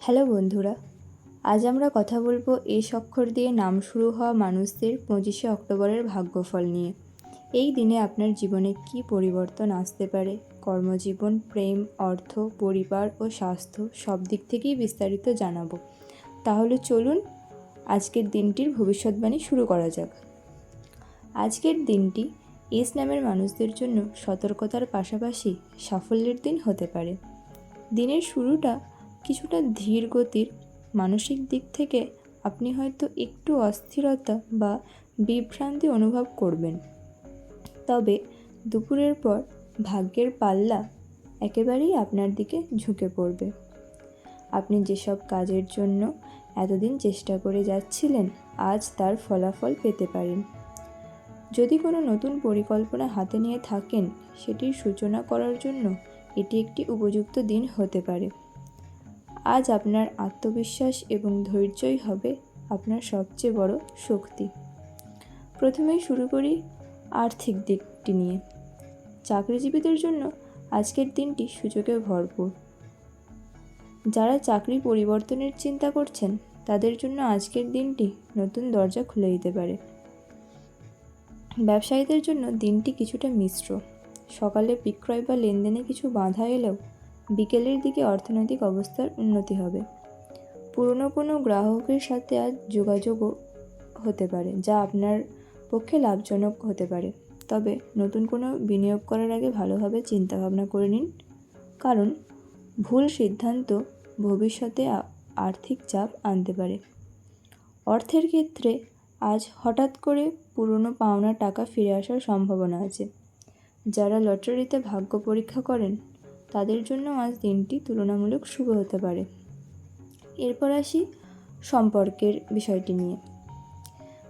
Hello বন্ধুরা, আজ আমরা কথা বলবো এস অক্ষর দিয়ে নাম শুরু হওয়া মানুষদের 25শে অক্টোবরের ভাগ্যফল নিয়ে। এই দিনে আপনার জীবনে কী পরিবর্তন আসতে পারে, কর্মজীবন, প্রেম, অর্থ, পরিবার ও স্বাস্থ্য সব দিক থেকেই বিস্তারিত জানাবো। তাহলে চলুন আজকের দিনটির ভবিষ্যৎবাণী শুরু করা যাক। আজকের দিনটি এস নামের মানুষদের জন্য সতর্কতার পাশাপাশি সাফল্যের দিন হতে পারে। দিনের শুরুটা কিছুটা ধীর গতির। মানসিক দিক থেকে আপনি হয়তো একটু অস্থিরতা বা বিভ্রান্তি অনুভব করবেন, তবে দুপুরের পর ভাগ্যের পাল্লা একেবারেই আপনার দিকে ঝুঁকে পড়বে। আপনি যেসব কাজের জন্য এতদিন চেষ্টা করে যাচ্ছিলেন, আজ তার ফলাফল পেতে পারেন। যদি কোনো নতুন পরিকল্পনা হাতে নিয়ে থাকেন, সেটির সূচনা করার জন্য এটি একটি উপযুক্ত দিন হতে পারে। আজ আপনার আত্মবিশ্বাস এবং ধৈর্যই হবে আপনার সবচেয়ে বড় শক্তি। প্রথমেই শুরু করি আর্থিক দিকটি নিয়ে। চাকরিজীবীদের জন্য আজকের দিনটি সুযোগে ভরপুর। যারা চাকরি পরিবর্তনের চিন্তা করছেন, তাদের জন্য আজকের দিনটি নতুন দরজা খুলে দিতে পারে। ব্যবসায়ীদের জন্য দিনটি কিছুটা মিশ্র। সকালে বিক্রয় বা লেনদেনে কিছু বাধা এলেও বিকেলের দিকে অর্থনৈতিক অবস্থার উন্নতি হবে। পুরনো কোনো গ্রাহকের সাথে আজ যোগাযোগও হতে পারে, যা আপনার পক্ষে লাভজনক হতে পারে। তবে নতুন কোনো বিনিয়োগ করার আগে ভালোভাবে চিন্তাভাবনা করে নিন, কারণ ভুল সিদ্ধান্ত ভবিষ্যতে আর্থিক চাপ আনতে পারে। অর্থের ক্ষেত্রে আজ হঠাৎ করে পুরনো পাওনা টাকা ফিরে আসার সম্ভাবনা আছে। যারা লটারিতে ভাগ্য পরীক্ষা করেন, তাদের জন্য আজ দিনটি তুলনামূলক শুভ হতে পারে। এরপর আসি সম্পর্কের বিষয়টি নিয়ে।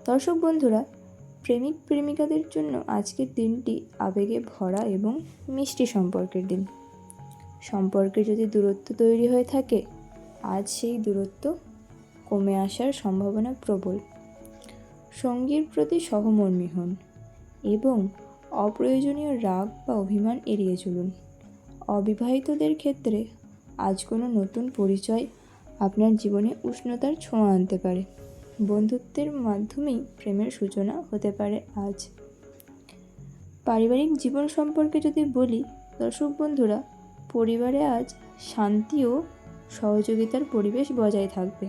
দর্শক বন্ধুরা, প্রেমিক প্রেমিকাদের জন্য আজকের দিনটি আবেগে ভরা এবং মিষ্টি সম্পর্কের দিন। সম্পর্কে যদি দূরত্ব তৈরি হয়ে থাকে, আজ সেই দূরত্ব কমে আসার সম্ভাবনা প্রবল। সঙ্গীর প্রতি সহমর্মী হন এবং অপ্রয়োজনীয় রাগ বা অভিমান এড়িয়ে চলুন। অবিবাহিতদের ক্ষেত্রে আজ কোনো নতুন পরিচয় আপনার জীবনে উষ্ণতার ছোঁয়া আনতে পারে। বন্ধুত্বের মাধ্যমেই প্রেমের সূচনা হতে পারে আজ। পারিবারিক জীবন সম্পর্কে যদি বলি, দর্শক বন্ধুরা, পরিবারে আজ শান্তি ও সহযোগিতার পরিবেশ বজায় থাকবে।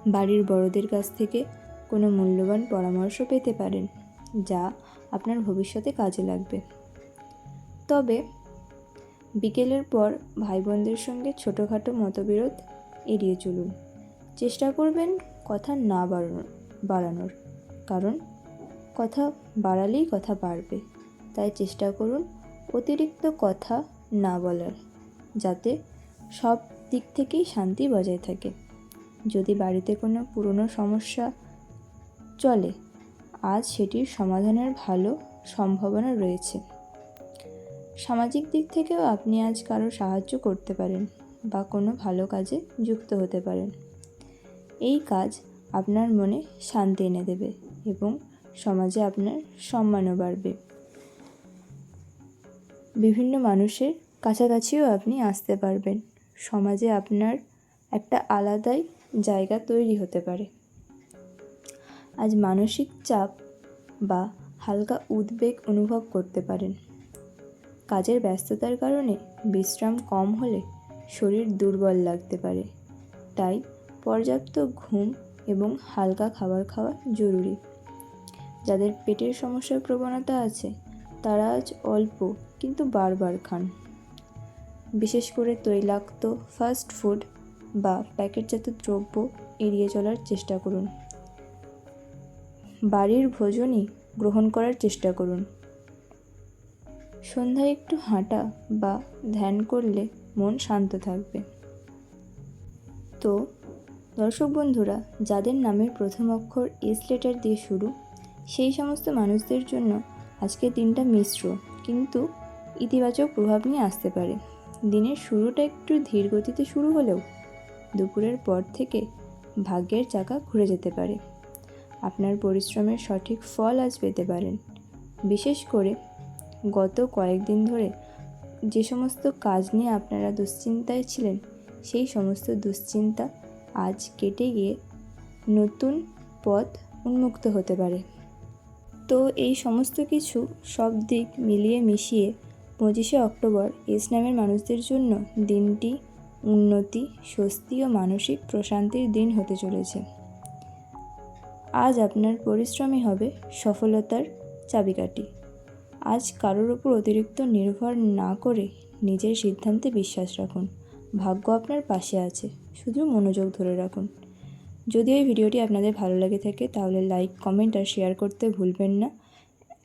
বাড়ির বড়দের কাছ থেকে কোনো মূল্যবান পরামর্শ পেতে পারেন, যা আপনার ভবিষ্যতে কাজে লাগবে। তবে বিকেলের পর ভাই বোনদের সঙ্গে ছোটোখাটো মতবিরোধ এড়িয়ে চলুন। চেষ্টা করবেন কথা না বাড়ানোর, কারণ কথা বাড়ালেই কথা বাড়বে। তাই চেষ্টা করুন অতিরিক্ত কথা না বলার, যাতে সব দিক থেকেই শান্তি বজায় থাকে। যদি বাড়িতে কোনো পুরনো সমস্যা চলে, আজ সেটির সমাধানের ভালো সম্ভাবনা রয়েছে। সামাজিক দিক থেকেও আপনি আজ কারো সাহায্য করতে পারেন বা কোনো ভালো কাজে যুক্ত হতে পারেন। এই কাজ আপনার মনে শান্তি এনে দেবে এবং সমাজে আপনার সম্মানও বাড়বে। বিভিন্ন মানুষের কাছাকাছিও আপনি আসতে পারবেন। সমাজে আপনার একটা আলাদাই জায়গা তৈরি হতে পারে। আজ মানসিক চাপ বা হালকা উদ্বেগ অনুভব করতে পারেন। কাজের ব্যস্ততার কারণে বিশ্রাম কম হলে শরীর দুর্বল লাগতে পারে। তাই পর্যাপ্ত ঘুম এবং হালকা খাবার খাওয়া জরুরি। যাদের পেটের সমস্যার প্রবণতা আছে, তারা আজ অল্প কিন্তু বারবার খান। বিশেষ করে তৈলাক্ত ফাস্ট ফুড বা প্যাকেটজাত দ্রব্য এড়িয়ে চলার চেষ্টা করুন। বাড়ির ভোজনই গ্রহণ করার চেষ্টা করুন। সন্ধ্যায় একটু হাঁটা বা ধ্যান করলে মন শান্ত থাকবে। তো দর্শক বন্ধুরা, যাদের নামের প্রথম অক্ষর এস লেটার দিয়ে শুরু, সেই সমস্ত মানুষদের জন্য আজকের দিনটা মিশ্র কিন্তু ইতিবাচক প্রভাব নিয়ে আসতে পারে। দিনের শুরুটা একটু ধীর গতিতে শুরু হলেও দুপুরের পর থেকে ভাগ্যের চাকা ঘুরে যেতে পারে। আপনার পরিশ্রমের সঠিক ফল আজ পেতে পারেন। বিশেষ করে গত কয়েকদিন ধরে যে সমস্ত কাজ নিয়ে আপনারা দুশ্চিন্তায় ছিলেন, সেই সমস্ত দুশ্চিন্তা আজ কেটে গিয়ে নতুন পথ উন্মুক্ত হতে পারে। তো এই সমস্ত কিছু সব দিক মিলিয়ে মিশিয়ে 25শে অক্টোবর এস নামের মানুষদের জন্য দিনটি উন্নতি, স্বস্তি ও মানসিক প্রশান্তির দিন হতে চলেছে। আজ আপনার পরিশ্রমই হবে সফলতার চাবিকাঠি। আজ কারোর ওপর অতিরিক্ত নির্ভর না করে নিজের সিদ্ধান্তে বিশ্বাস রাখুন। ভাগ্য আপনার পাশে আছে, শুধু মনোযোগ ধরে রাখুন। যদি এই ভিডিওটি আপনাদের ভালো লেগে থাকে তাহলে লাইক, কমেন্ট আর শেয়ার করতে ভুলবেন না।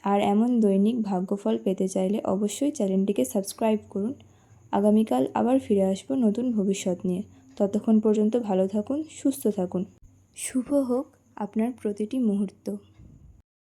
আর এমন দৈনিক ভাগ্যফল পেতে চাইলে অবশ্যই চ্যানেলটিকে সাবস্ক্রাইব করুন। আগামীকাল আবার ফিরে আসবো নতুন ভবিষ্যৎ নিয়ে। ততক্ষণ পর্যন্ত ভালো থাকুন, সুস্থ থাকুন। শুভ হোক আপনার প্রতিটি মুহূর্ত।